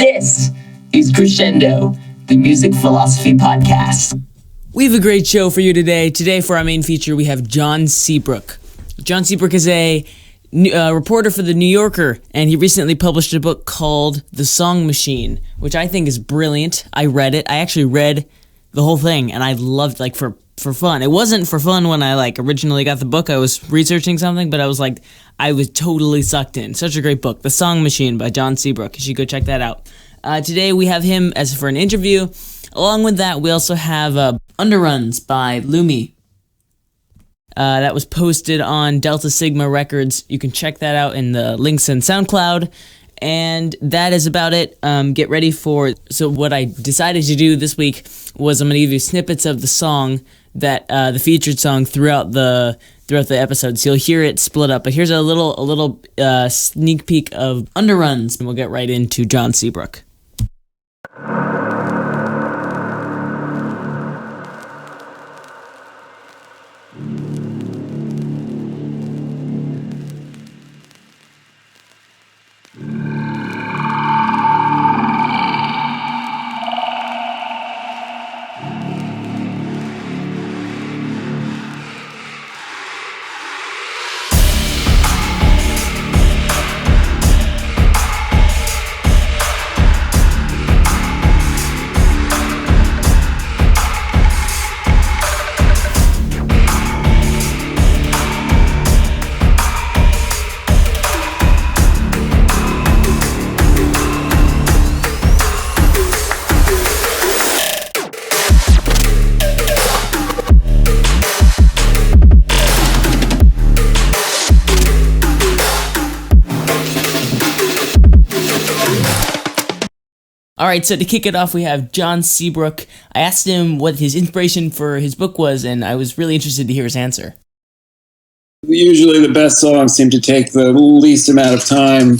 This is Crescendo, the music philosophy podcast. We have a great show for you today. Today, for our main feature, we have John Seabrook. John Seabrook is a reporter for The New Yorker, and he recently published a book called The Song Machine, which I think is brilliant. I read it. I actually read the whole thing, and I loved, for fun. It wasn't for fun when I, originally got the book. I was researching something, but I was totally sucked in. Such a great book. The Song Machine by John Seabrook. You should go check that out. Today, we have him as for an interview. Along with that, we also have Underruns by Lumi. That was posted on Delta Sigma Records. You can check that out in the links in SoundCloud. And that is about it. Get ready for... So what I decided to do this week was I'm going to give you snippets of the song, that the featured song throughout the episode. So you'll hear it split up. But here's a little sneak peek of Underruns, and we'll get right into John Seabrook. All right, so to kick it off, we have John Seabrook. I asked him what his inspiration for his book was, and I was really interested to hear his answer. Usually the best songs seem to take the least amount of time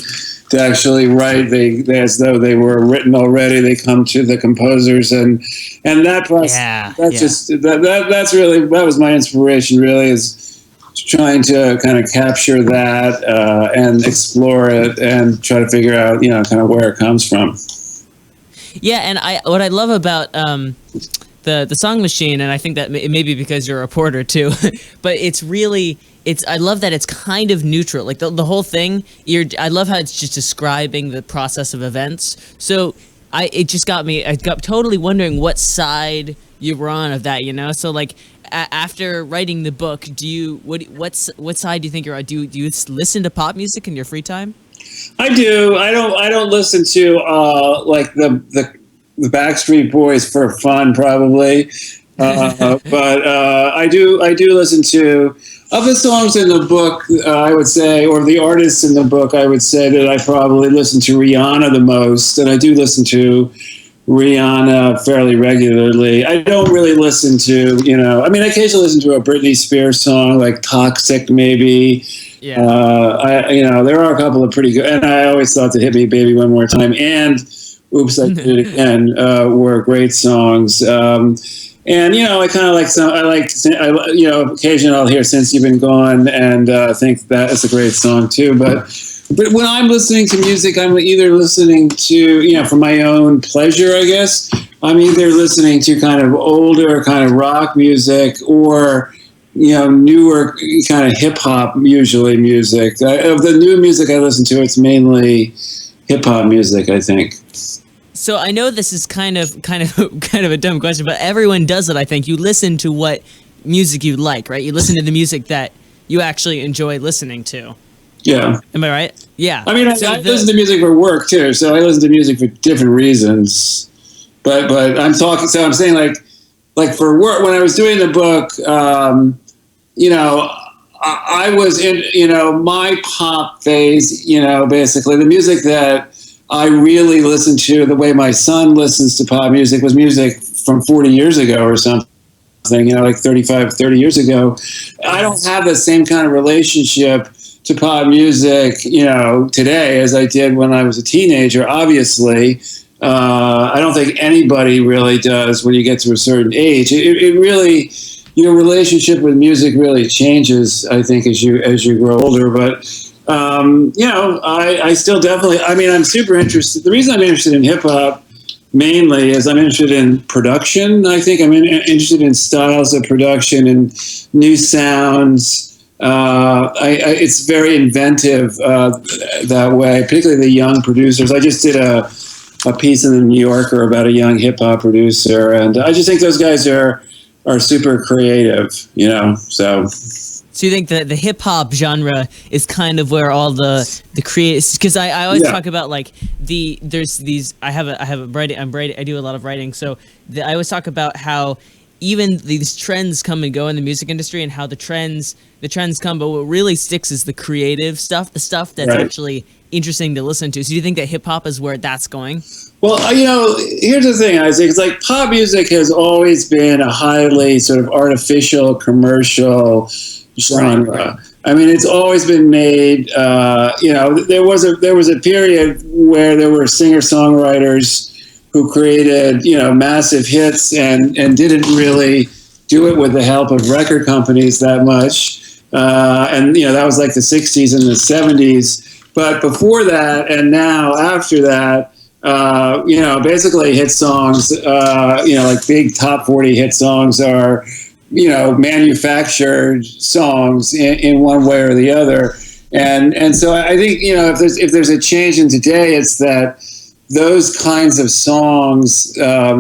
to actually write. They as though they were written already. They come to the composers, and that process. That was my inspiration. Really, is trying to kind of capture that and explore it and try to figure out, kind of where it comes from. Yeah, and what I love about the Song Machine, and I think that it may be because you're a reporter too, but I love that it's kind of neutral. Like the whole thing, I love how it's just describing the process of events. So I got totally wondering what side you were on of that, So after writing the book, what side do you think you're on? Do you listen to pop music in your free time? I do. I don't listen to the Backstreet Boys for fun, probably, but I do listen to, of the songs in the book. I would say, or the artists in the book, I would say that I probably listen to Rihanna the most, and I do listen to Rihanna fairly regularly. I don't really listen to, I occasionally listen to a Britney Spears song, like Toxic, maybe. Yeah. There are a couple of pretty good, and I always thought that Hit Me Baby One More Time and Oops, I Did It Again were great songs. I kind of like occasionally I'll hear Since You've Been Gone, and think that is a great song too. But when I'm listening to music, I'm either listening to, for my own pleasure, I guess. I'm either listening to kind of older kind of rock music or, newer kind of hip hop, usually music. Of the new music I listen to, it's mainly hip hop music, I think. So I know this is kind of a dumb question, but everyone does it, I think. You listen to what music you like, right? You listen to the music that you actually enjoy listening to. Yeah. Am I right? Yeah. I listen to music for work too, so I listen to music for different reasons. But I'm saying like for work, when I was doing the book, I was in, my pop phase, basically the music that I really listened to, the way my son listens to pop music, was music from 40 years ago or something, 30 years ago. I don't have the same kind of relationship to pop music, today as I did when I was a teenager, obviously. I don't think anybody really does when you get to a certain age. It really, your relationship with music really changes, I think, as you grow older. But I still definitely, I mean, I'm super interested. The reason I'm interested in hip hop mainly is I'm interested in production. I think I'm interested in styles of production and new sounds. It's very inventive that way, particularly the young producers. I just did a piece in the New Yorker about a young hip hop producer, and I just think those guys are super creative, so. So you think that the hip hop genre is kind of where all the create, because I always talk about like there's these, I do a lot of writing, so I always talk about how even these trends come and go in the music industry, and how the trends come, but what really sticks is the creative stuff, the stuff that's actually interesting to listen to. So do you think that hip hop is where that's going? Well, here's the thing, Isaac. It's like pop music has always been a highly sort of artificial, commercial genre. Right. I mean, it's always been made. There was a period where there were singer-songwriters who created massive hits and didn't really do it with the help of record companies that much. And that was like the 60s and the 70s. But before that, and now after that, basically hit songs, like big top 40 hit songs are, manufactured songs in one way or the other. And so I think, if there's a change in today, it's that those kinds of songs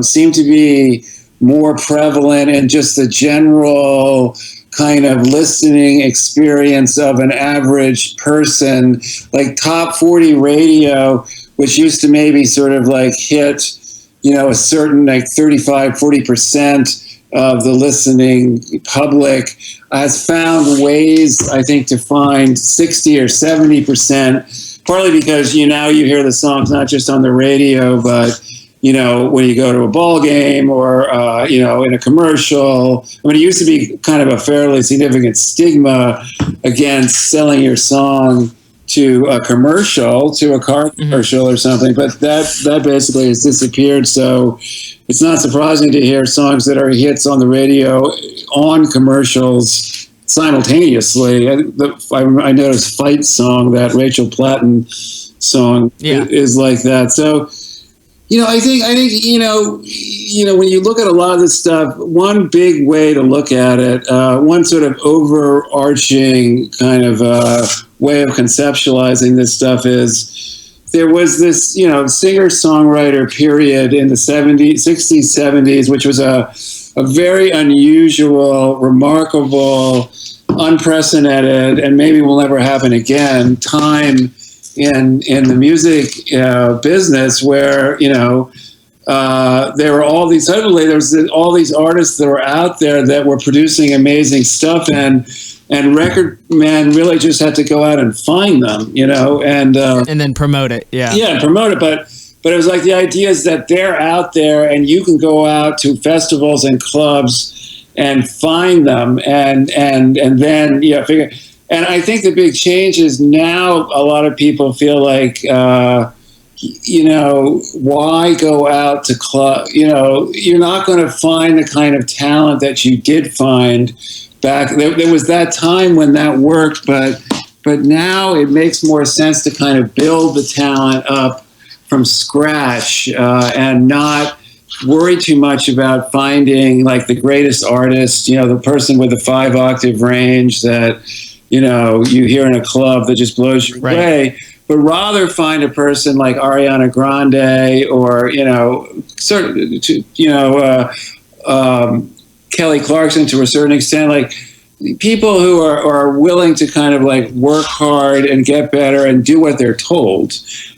seem to be more prevalent in just the general kind of listening experience of an average person. Like top 40 radio, which used to maybe sort of like hit, a certain like 35-40% of the listening public, has found ways, I think, to find 60 or 70%, partly because now you hear the songs not just on the radio, but when you go to a ball game or in a commercial. I mean, it used to be kind of a fairly significant stigma against selling your song to a commercial, to a car commercial or something, but that basically has disappeared. So it's not surprising to hear songs that are hits on the radio on commercials simultaneously. I noticed "Fight Song," that Rachel Platten song, is like that. So, I think when you look at a lot of this stuff, one big way to look at it, one sort of overarching kind of way of conceptualizing this stuff is there was this, singer-songwriter period in the 60s, 70s, which was a very unusual, remarkable, unprecedented, and maybe will never happen again, time in the music business where, there were all these, suddenly there was all these artists that were out there that were producing amazing stuff, and record men really just had to go out and find them, and then promote it. Yeah, promote it. But it was like the idea is that they're out there and you can go out to festivals and clubs and find them and then figure. And I think the big change is now a lot of people feel like, why go out to club? You're not going to find the kind of talent that you did find back. There was that time when that worked, but now it makes more sense to kind of build the talent up from scratch and not worry too much about finding like the greatest artist, the person with the 5-octave range that, you hear in a club that just blows you away, but rather find a person like Ariana Grande or, Kelly Clarkson to a certain extent, like people who are willing to kind of like work hard and get better and do what they're told.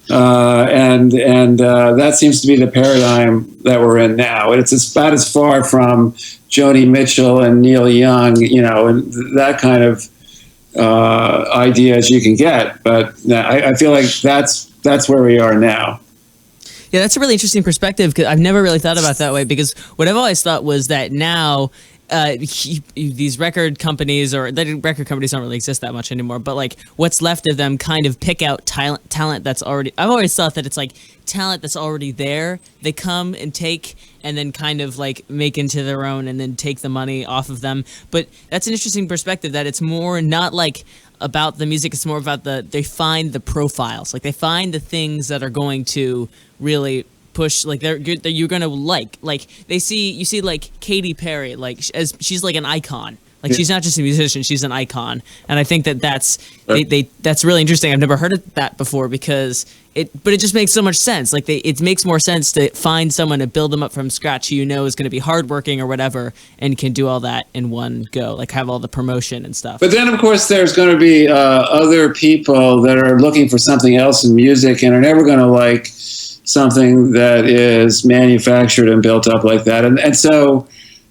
And that seems to be the paradigm that we're in now. And it's about as far from Joni Mitchell and Neil Young, and that kind of idea as you can get. But I feel like that's where we are now. Yeah, that's a really interesting perspective, because I've never really thought about it that way, because what I've always thought was that now these record companies, or the record companies don't really exist that much anymore, but like what's left of them kind of pick out talent that's already, I've always thought that it's like talent that's already there, they come and take and then kind of like make into their own and then take the money off of them. But that's an interesting perspective, that it's more not like about the music. It's more about they find the profiles, like they find the things that are going to really push, like you're gonna like you see like Katy Perry, like as she's like an icon. Like she's not just a musician; she's an icon, and I think that's really interesting. I've never heard of that before but it just makes so much sense. Like it makes more sense to find someone to build them up from scratch who is going to be hardworking or whatever, and can do all that in one go, like have all the promotion and stuff. But then, of course, there's going to be other people that are looking for something else in music and are never going to like something that is manufactured and built up like that, and so.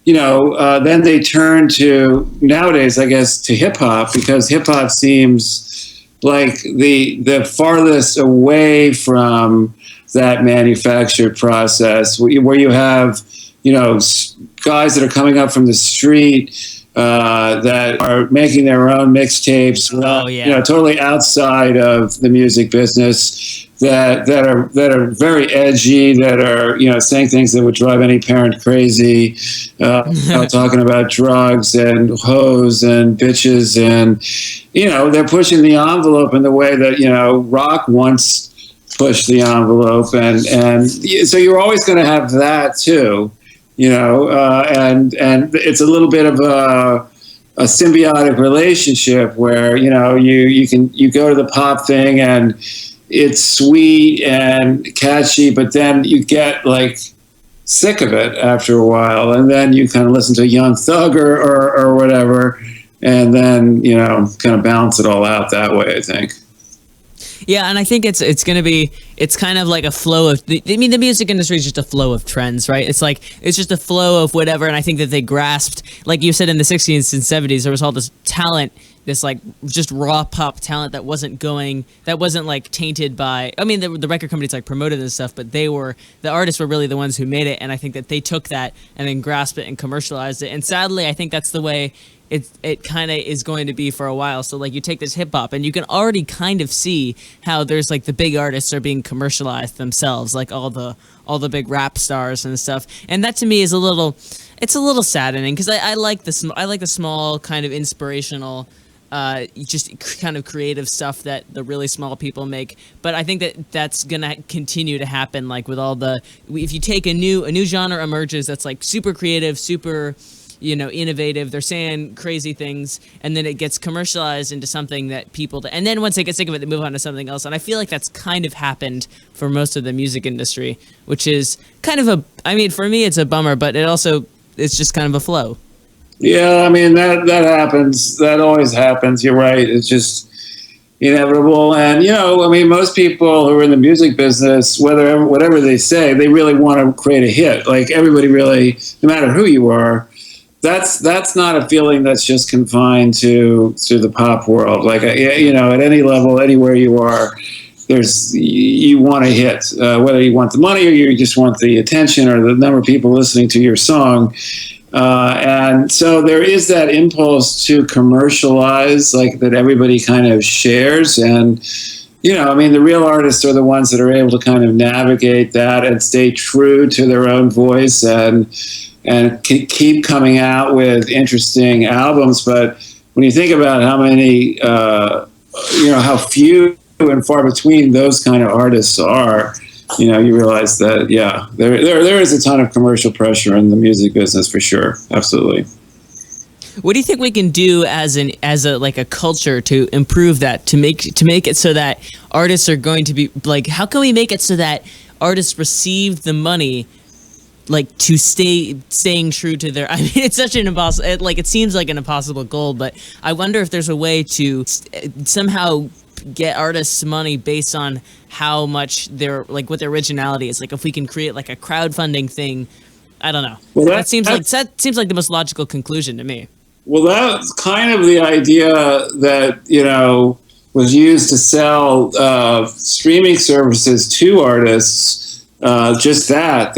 Then they turn to, nowadays, I guess, to hip hop, because hip hop seems like the farthest away from that manufactured process, where you have, guys that are coming up from the street that are making their own mixtapes, totally outside of the music business. That are very edgy, that are saying things that would drive any parent crazy, talking about drugs and hoes and bitches, and they're pushing the envelope in the way that rock once pushed the envelope, and so you're always going to have that too, and it's a little bit of a symbiotic relationship where you go to the pop thing and it's sweet and catchy, but then you get like sick of it after a while, and then you kind of listen to Young Thug or whatever, and then kind of balance it all out that way, I think. Yeah, and I think it's kind of like a flow of the music industry is just a flow of trends, right? It's just a flow of whatever, and I think that they grasped, like you said, in the 60s and 70s, there was all this talent, this like just raw pop talent that wasn't like tainted by, the record companies like promoted and stuff, but the artists were really the ones who made it, and I think that they took that and then grasped it and commercialized it, and sadly I think that's the way it kind of is going to be for a while. So like you take this hip hop and you can already kind of see how there's like the big artists are being commercialized themselves, like all the big rap stars and stuff, and that to me is a little saddening, because I like the small kind of inspirational just kind of creative stuff that the really small people make. But I think that's gonna continue to happen, like with all if you take a new genre emerges that's like super creative, super innovative, they're saying crazy things, and then it gets commercialized into something that and then once they get sick of it, they move on to something else. And I feel like that's kind of happened for most of the music industry, which is kind of for me it's a bummer, but it's just kind of a flow. Yeah, that happens. That always happens. You're right. It's just inevitable. And, most people who are in the music business, whatever they say, they really want to create a hit. Like everybody really, no matter who you are, that's not a feeling that's just confined to the pop world. Like, at any level, anywhere you are, you want a hit, whether you want the money or you just want the attention or the number of people listening to your song. And so there is that impulse to commercialize, like that everybody kind of shares. And, the real artists are the ones that are able to kind of navigate that and stay true to their own voice and keep coming out with interesting albums. But when you think about how many, how few and far between those kind of artists are, you realize that, there is a ton of commercial pressure in the music business for sure. Absolutely. What do you think we can do as a culture to improve that, to make it so that artists are going to be like, how can we make it so that artists receive the money, like to staying true to their, it's such an impossible, it seems like an impossible goal, but I wonder if there's a way to somehow get artists money based on how much what their originality is. Like if we can create like a crowdfunding thing, I don't know. Well, that seems like the most logical conclusion to me. Well, that's kind of the idea that, was used to sell streaming services to artists. Just that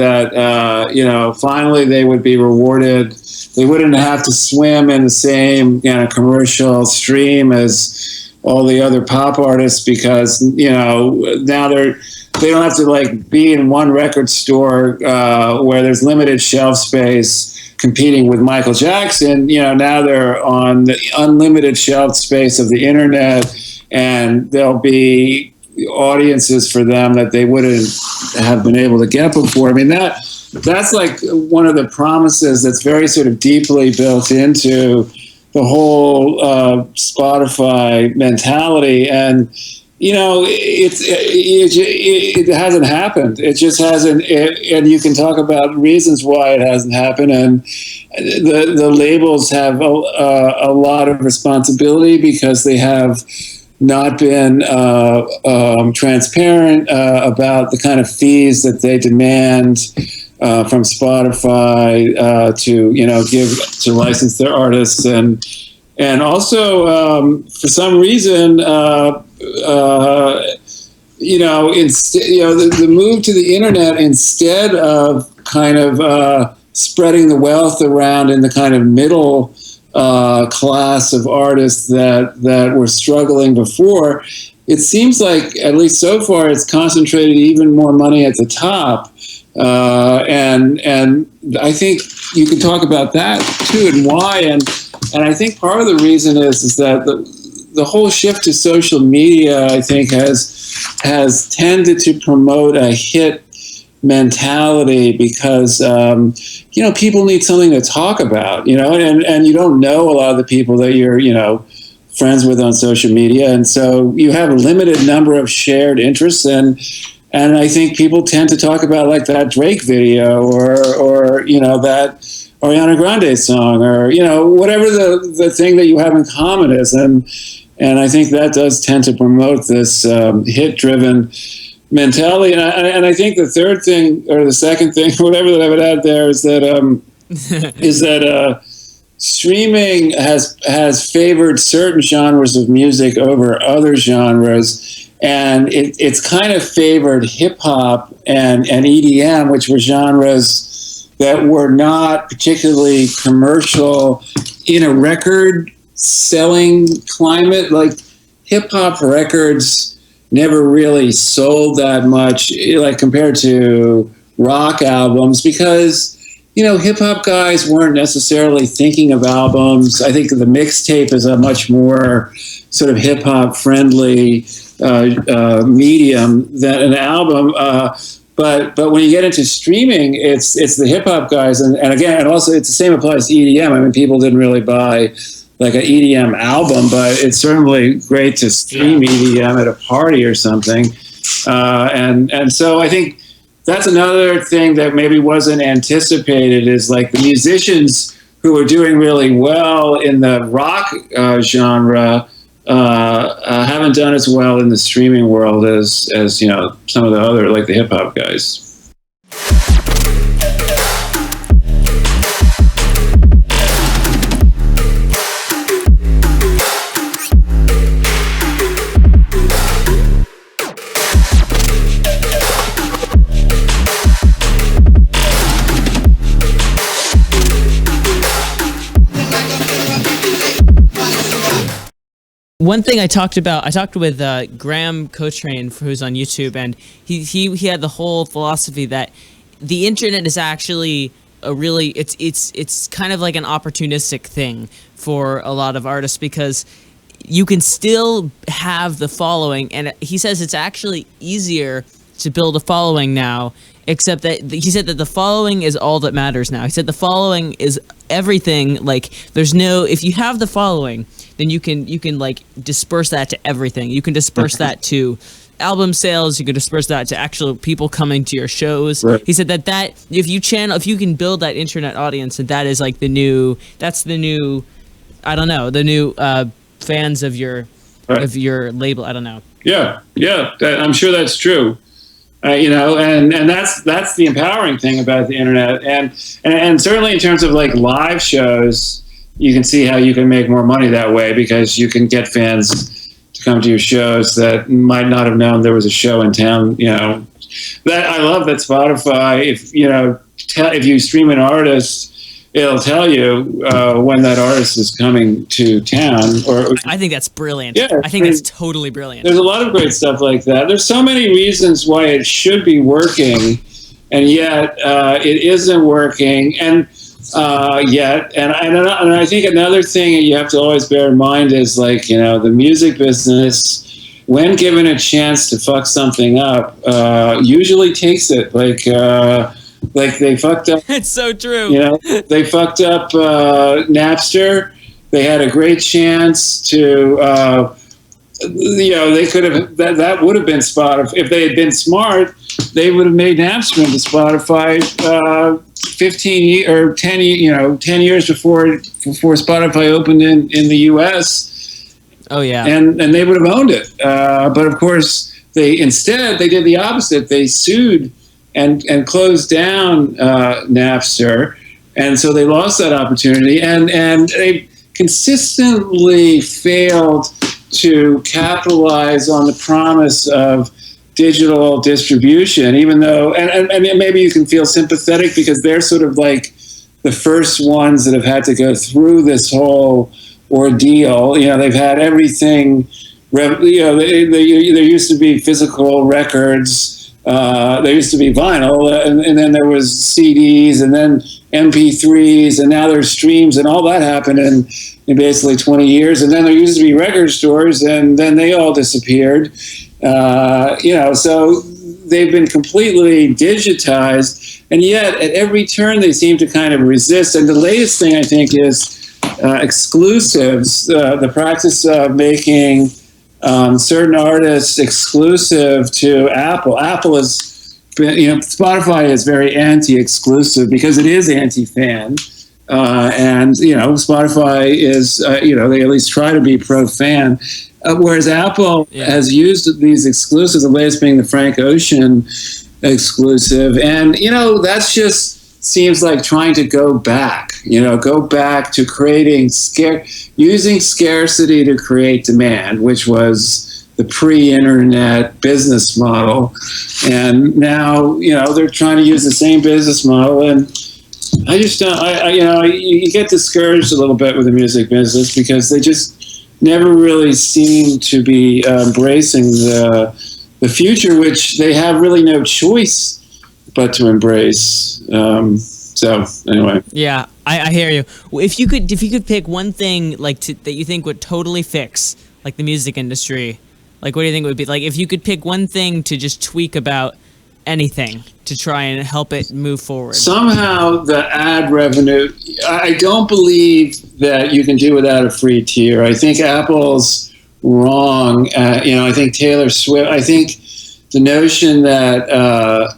finally they would be rewarded. They wouldn't have to swim in the same commercial stream as all the other pop artists, because now they don't have to like be in one record store where there's limited shelf space competing with Michael Jackson, now they're on the unlimited shelf space of the internet, and there'll be audiences for them that they wouldn't have been able to get before. I mean, that's like one of the promises that's very sort of deeply built into the whole Spotify mentality. And, it hasn't happened. It just hasn't. And you can talk about reasons why it hasn't happened. And the labels have a lot of responsibility because they have not been transparent about the kind of fees that they demand from Spotify to give to license their artists, and also for some reason the move to the internet, instead of kind of spreading the wealth around in the kind of middle class of artists that were struggling before, it seems like, at least so far, it's concentrated even more money at the top. And I think you can talk about that too, and why. And I think part of the reason is that the whole shift to social media, I think, has tended to promote a hit mentality, because people need something to talk about, and you don't know a lot of the people that you're friends with on social media, and so you have a limited number of shared interests, and I think people tend to talk about like that Drake video or that Ariana Grande song, or whatever the thing that you have in common is, and I think that does tend to promote this hit driven mentality. And I think the third thing, or the second thing, whatever that I would add there, is that streaming has favored certain genres of music over other genres, and it's kind of favored hip hop and EDM, which were genres that were not particularly commercial in a record selling climate. Like hip hop records never really sold that much, like compared to rock albums, because hip hop guys weren't necessarily thinking of albums. I think the mixtape is a much more sort of hip hop friendly medium than an album. But when you get into streaming, it's the hip hop guys, and again, and also it's the same applies to EDM. I mean, people didn't really buy like an EDM album, but it's certainly great to stream EDM at a party or something. And so I think that's another thing that maybe wasn't anticipated, is like the musicians who are doing really well in the rock genre haven't done as well in the streaming world as some of the other, like the hip hop guys. One thing I talked with Graham Cotrain, who's on YouTube, and he had the whole philosophy that the internet is actually it's kind of like an opportunistic thing for a lot of artists, because you can still have the following, and he says it's actually easier to build a following now, except that he said that the following is all that matters now. He said the following is everything. Like, if you have the following, then you can like disperse that to everything. You can disperse that to album sales. You can disperse that to actual people coming to your shows. Right. He said that if you can build that internet audience, that is like the new fans of your label. I don't know. Yeah, I'm sure that's true. And that's the empowering thing about the internet, and certainly in terms of like live shows, you can see how you can make more money that way, because you can get fans to come to your shows that might not have known there was a show in town. That I love that Spotify, if you stream an artist, it'll tell you when that artist is coming to town. Or I think that's brilliant. Yeah, I think that's totally brilliant. There's a lot of great stuff like that. There's so many reasons why it should be working, and yet it isn't working. And yet. And I think another thing that you have to always bear in mind is, like, the music business, when given a chance to fuck something up, usually takes it. Like they fucked up. It's so true. They fucked up Napster. They had a great chance to. They could have. That would have been Spotify if they had been smart. They would have made Napster into Spotify 15 or 10 years before Spotify opened in the U.S. Oh yeah, and they would have owned it. But of course, they did the opposite. They sued and closed down Napster, and so they lost that opportunity. And they consistently failed to capitalize on the promise of digital distribution, even though, and maybe you can feel sympathetic because they're sort of like the first ones that have had to go through this whole ordeal. They've had everything. There used to be physical records. There used to be vinyl, and then there was CDs, and then MP3s, and now there's streams, and all that happened in basically 20 years. And then there used to be record stores, and then they all disappeared. So they've been completely digitized, and yet at every turn they seem to kind of resist. And the latest thing, I think, is exclusives, the practice of making certain artists exclusive to Apple. Apple is, Spotify is very anti-exclusive because it is anti-fan. And Spotify is, they at least try to be pro-fan. Whereas Apple has used these exclusives, the latest being the Frank Ocean exclusive. And, that's just seems like trying to go back to creating using scarcity to create demand, which was the pre-internet business model. And now, they're trying to use the same business model. And I just don't, you get discouraged a little bit with the music business because they just never really seem to be embracing the future, which they have really no choice but to embrace. So anyway, yeah, I hear you. If you could pick one thing that you think would totally fix like the music industry, like what do you think it would be? Like if you could pick one thing to just tweak about anything to try and help it move forward. Somehow the ad revenue, I don't believe that you can do without a free tier. I think Apple's wrong. I think Taylor Swift, I think the notion that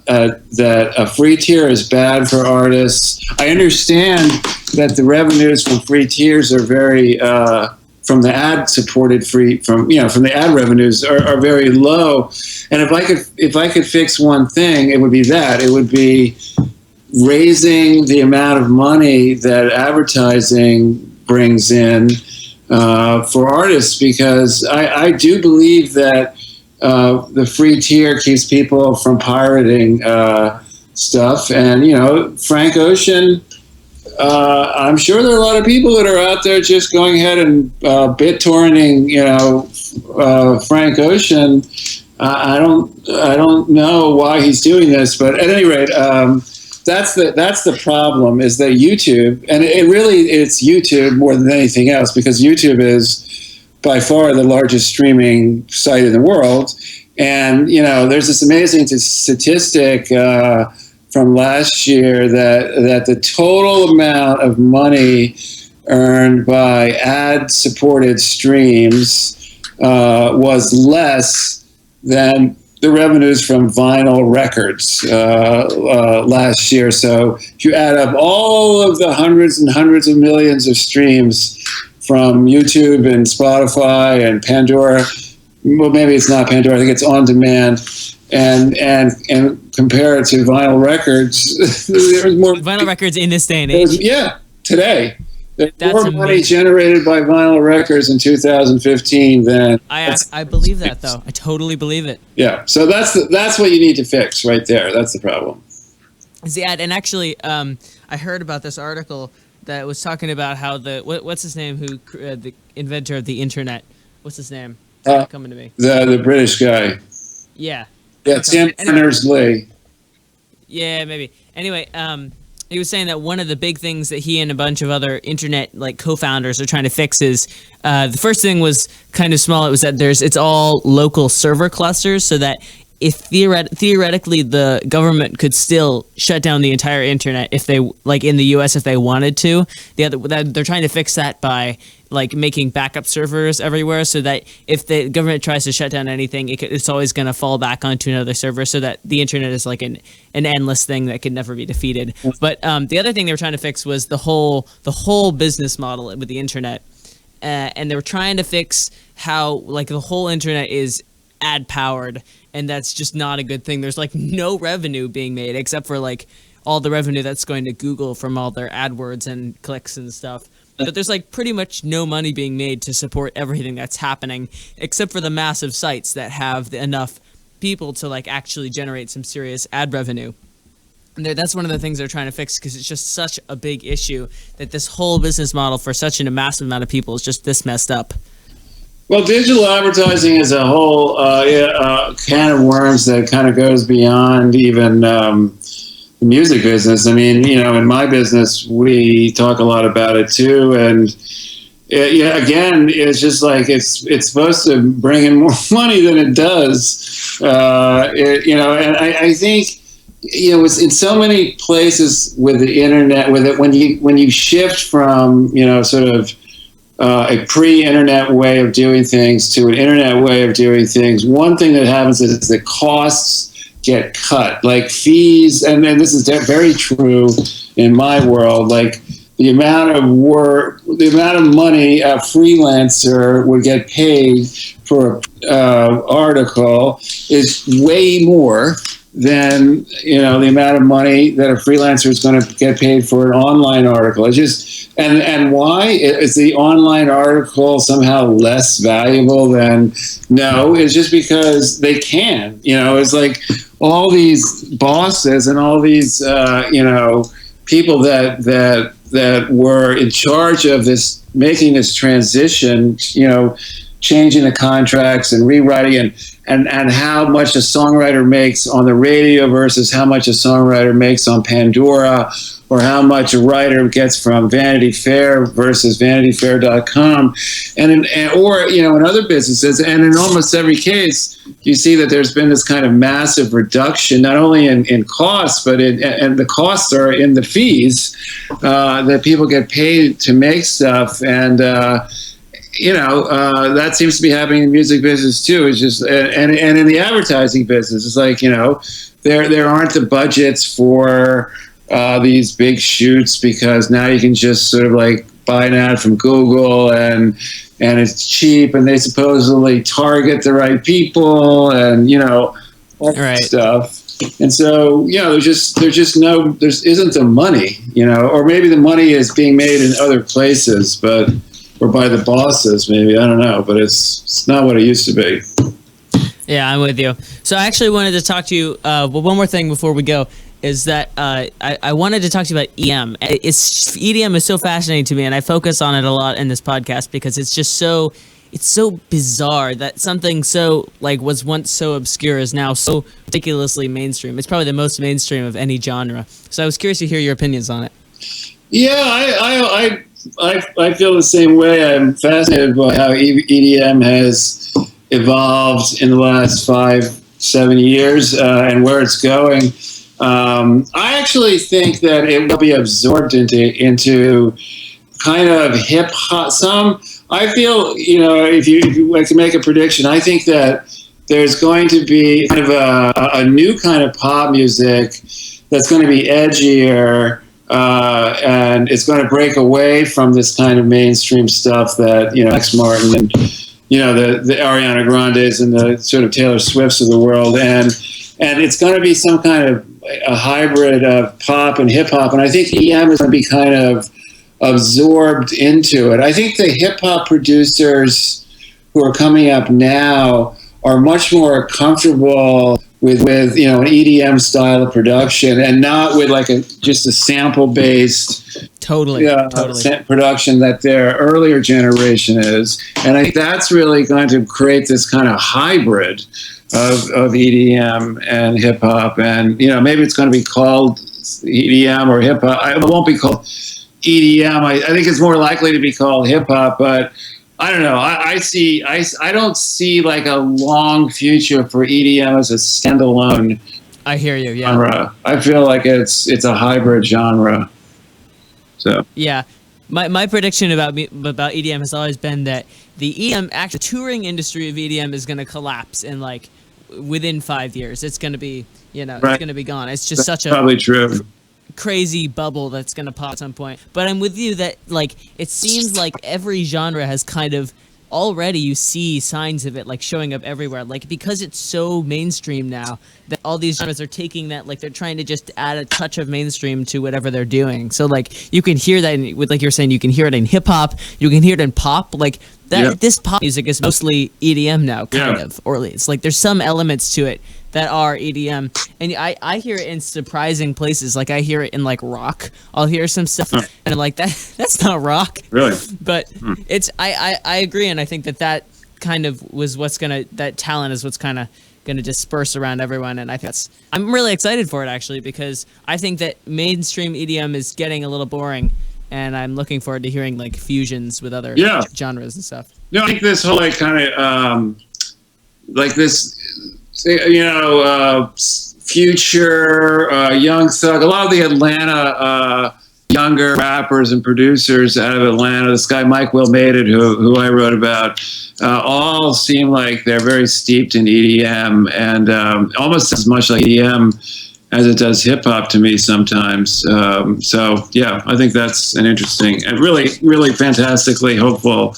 that a free tier is bad for artists. I understand that the revenues from free tiers are very from the ad supported from the ad revenues are very low. And if I could fix one thing, it would be that. It would be raising the amount of money that advertising brings in for artists, because I do believe that the free tier keeps people from pirating stuff. And, Frank Ocean, I'm sure there are a lot of people that are out there just going ahead and BitTorrenting, Frank Ocean. I don't know why he's doing this, but at any rate, that's the problem, is that YouTube, and it's YouTube more than anything else, because YouTube is by far the largest streaming site in the world. And, there's this amazing statistic from last year that the total amount of money earned by ad-supported streams was less than the revenues from vinyl records last year. So if you add up all of the hundreds and hundreds of millions of streams from YouTube and Spotify and Pandora, well, maybe it's not Pandora, I think it's On Demand, and compare it to vinyl records, there's more vinyl records in this day and age. Today. There's That's more amazing. money generated by vinyl records in 2015 than I believe that, though. I totally believe it. Yeah, so that's what you need to fix right there. That's the problem. See, and actually, I heard about this article that was talking about how what's his name, who the inventor of the internet? What's his name? Coming to me. The British guy. Yeah. Yeah, Tim Berners-Lee. Yeah, maybe. Anyway, He was saying that one of the big things that he and a bunch of other internet like co-founders are trying to fix is the first thing was kind of small. It was that it's all local server clusters, so that if theoretically the government could still shut down the entire internet if they, like in the U.S. if they wanted to. They're trying to fix that by like making backup servers everywhere, so that if the government tries to shut down anything, it's always going to fall back onto another server, so that the internet is like an endless thing that could never be defeated. But the other thing they were trying to fix was the whole business model with the internet, and they were trying to fix how like the whole internet is ad powered, and that's just not a good thing. There's like no revenue being made except for like all the revenue that's going to Google from all their AdWords and clicks and stuff. But there's like pretty much no money being made to support everything that's happening, except for the massive sites that have enough people to like actually generate some serious ad revenue. And that's one of the things they're trying to fix, because it's just such a big issue that this whole business model for such a massive amount of people is just this messed up. Well, digital advertising is a whole can of worms that kind of goes beyond even the music business. I mean, in my business, we talk a lot about it too. And again, it's just like it's supposed to bring in more money than it does. And I think, it's in so many places with the internet, with it, when you shift from, sort of a pre-internet way of doing things to an internet way of doing things, one thing that happens is the costs get cut, like fees, and this is very true in my world. Like the amount of work, the amount of money a freelancer would get paid for an article is way more than the amount of money that a freelancer is going to get paid for an online article. It's just and why is the online article somehow less valuable than? No, it's just because they can. It's like all these bosses and all these people that were in charge of this, making this transition, changing the contracts and rewriting and how much a songwriter makes on the radio versus how much a songwriter makes on Pandora, or how much a writer gets from Vanity Fair versus VanityFair.com, or in other businesses, and in almost every case, you see that there's been this kind of massive reduction, not only in costs, but and the costs are in the fees that people get paid to make stuff, and that seems to be happening in the music business too. It's just and in the advertising business, it's like there aren't the budgets for these big shoots, because now you can just sort of like buy an ad from Google and it's cheap, and they supposedly target the right people, and all that stuff. And so there isn't the money, or maybe the money is being made in other places, or by the bosses, maybe, I don't know, but it's not what it used to be. Yeah, I'm with you. So I actually wanted to talk to you, one more thing before we go, is that I wanted to talk to you about EDM. EDM is so fascinating to me, and I focus on it a lot in this podcast because it's just so bizarre that something so like was once so obscure is now so ridiculously mainstream. It's probably the most mainstream of any genre. So I was curious to hear your opinions on it. Yeah, I feel the same way. I'm fascinated by how EDM has evolved in the last 5-7 years and where it's going. I actually think that it will be absorbed into kind of hip hop. I feel, if you like to make a prediction, I think that there's going to be kind of a new kind of pop music that's going to be edgier, and it's going to break away from this kind of mainstream stuff that, Max Martin and, the Ariana Grandes and the sort of Taylor Swifts of the world. And it's going to be some kind of a hybrid of pop and hip hop. And I think EM is going to be kind of absorbed into it. I think the hip hop producers who are coming up now are much more comfortable with an EDM style of production, and not with like just a sample based totally production that their earlier generation is. And I think that's really going to create this kind of hybrid of EDM and hip hop, and maybe it's going to be called EDM or hip hop. It won't be called EDM. I think it's more likely to be called hip hop, but I don't know. I don't see like a long future for EDM as a standalone. I hear you. Yeah. Genre. I feel like it's a hybrid genre. So yeah, my prediction about EDM has always been that the EDM actually touring industry of EDM is going to collapse in like within 5 years. It's going to be it's going to be gone. It's just that's such a probably true. crazy bubble that's going to pop at some point. But I'm with you that like it seems like every genre has kind of already you see signs of it like showing up everywhere, like because it's so mainstream now that all these genres are taking that, like they're trying to just add a touch of mainstream to whatever they're doing. So like you can hear that with, like you're saying, you can hear it in hip hop, you can hear it in pop, like that. Yeah. This pop music is mostly EDM now, kind of, or it's like there's some elements to it that are EDM, and I hear it in surprising places. Like I hear it in like rock. I'll hear some stuff, and I'm like, that's not rock, Really? But it's I agree, and I think that kind of was that talent is what's kind of gonna disperse around everyone, and I think I'm really excited for it actually, because I think that mainstream EDM is getting a little boring, and I'm looking forward to hearing like fusions with other genres and stuff. No, I think this whole like kind of like this. Future, Young Thug, a lot of the Atlanta younger rappers and producers out of Atlanta, this guy Mike Will Made It, who I wrote about, all seem like they're very steeped in EDM, and almost as much like EDM as it does hip hop to me sometimes. So yeah, I think that's an interesting and really, really fantastically hopeful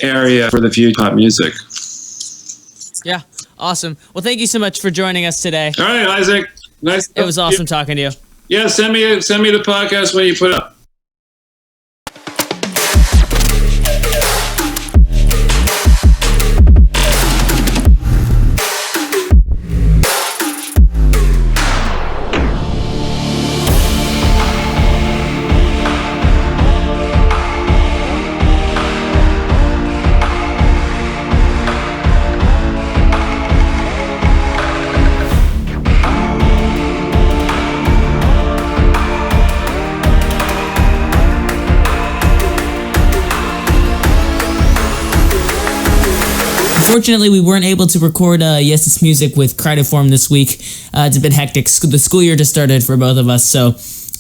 area for the future of pop music. Yeah. Awesome. Well, thank you so much for joining us today. All right, Isaac. Nice. It was awesome talking to you. Yeah, send me the podcast when you put it up. Unfortunately, we weren't able to record Yes It's Music with Critiform this week. It's a bit hectic. The school year just started for both of us, so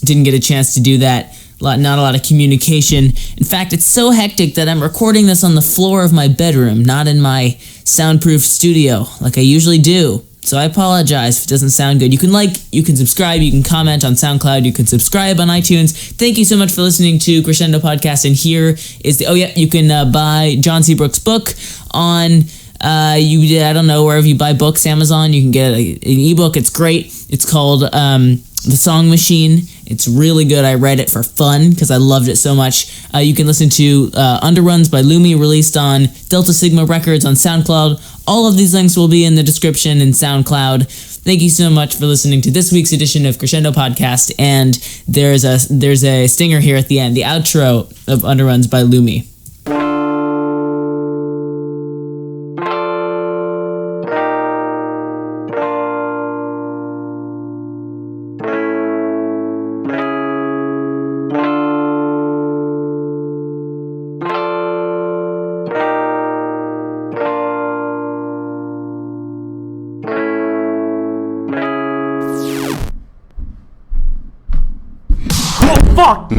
didn't get a chance to do that. Not a lot of communication. In fact, it's so hectic that I'm recording this on the floor of my bedroom, not in my soundproof studio like I usually do. So I apologize if it doesn't sound good. You can subscribe, you can comment on SoundCloud, you can subscribe on iTunes. Thank you so much for listening to Crescendo Podcast. And here is you can buy John Seabrook's book on I don't know, wherever you buy books, Amazon. You can get an ebook. It's great. It's called The Song Machine. It's really good. I read it for fun because I loved it so much. You can listen to Underruns by Lumi, released on Delta Sigma Records on SoundCloud. All of these links will be in the description in SoundCloud. Thank you so much for listening to this week's edition of Crescendo Podcast. And there's a stinger here at the end, the outro of Underruns by Lumi. Fuck!